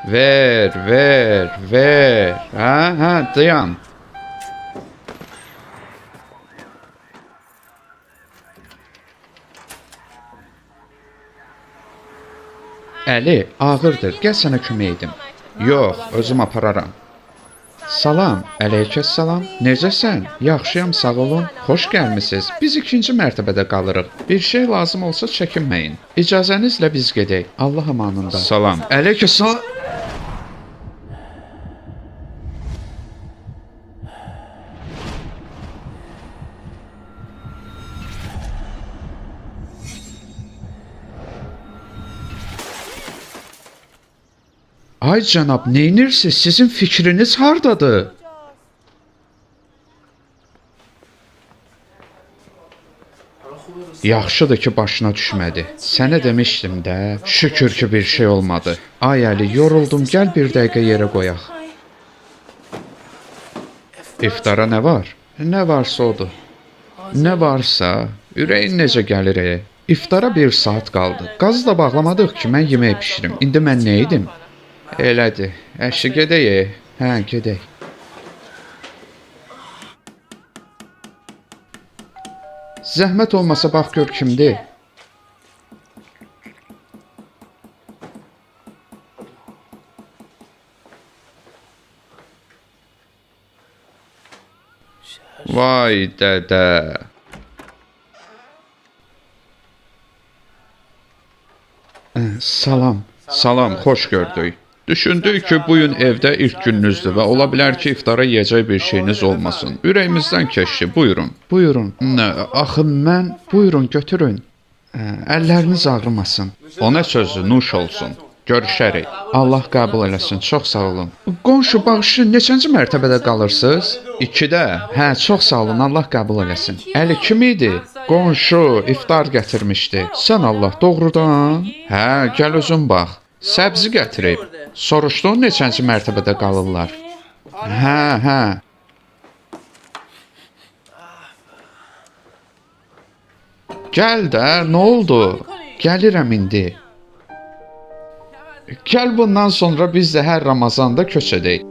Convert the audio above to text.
Ver, ver, ver. Ha, dayan. Əli, ağırdır. Gəl sənə kömək edim. Yox, özüm apararam. Salam, əleykəssalam. Necəsən? Yaxşıyam, sağ olun. Xoş gəlmisiniz. Biz ikinci mərtəbədə qalırıq. Bir şey lazım olsa çəkinməyin. İcazənizlə biz gedək. Allah amanında. Salam. Əleykəssalam. Ay cənab, neynirsiz? Sizin fikriniz hardadır? Yaxşıdır ki, başına düşmədi. Sənə demişdim də, şükür ki, bir şey olmadı. Ay Əli, yoruldum, gəl bir dəqiqə yerə qoyaq. İftara nə var? Nə varsa odur. Nə varsa, ürəyin necə gəlir? İftara 1 saat qaldı. Qazı da bağlamadıq ki, mən yemək bişirim. İndi mən nə edim? Elədir. Əşi, gedək. Hə, gedək. Zəhmət olmasa bax gör kimdir. Vay dədə. Salam. Salam, xoş gördük. Düşündük ki, bu gün evdə ilk gününüzdür və ola bilər ki, iftara yeyəcək bir şeyiniz olmasın. Ürəyimizdən keçdi, buyurun. Buyurun. Axı mən, buyurun, götürün. Əlləriniz ağrımasın. O nə sözdür, nuş olsun. Görüşərik. Allah qəbul eləsin, çox sağ olun. Qonşu, bağışlayın, neçənci mərtəbədə qalırsınız? 2-də. Hə, çox sağ olun, Allah qəbul eləsin. Əli kim idi? Qonşu, iftar gətirmişdi. Sən Allah, doğrudan? Hə, gəl özün bax. Səbzi gətirib. Soruşdun neçənci mərtəbədə qalırlar? Hə. Gəl də, nə oldu? Gəlirəm indi. Gəl bundan sonra biz də hər Ramazanda köç edək.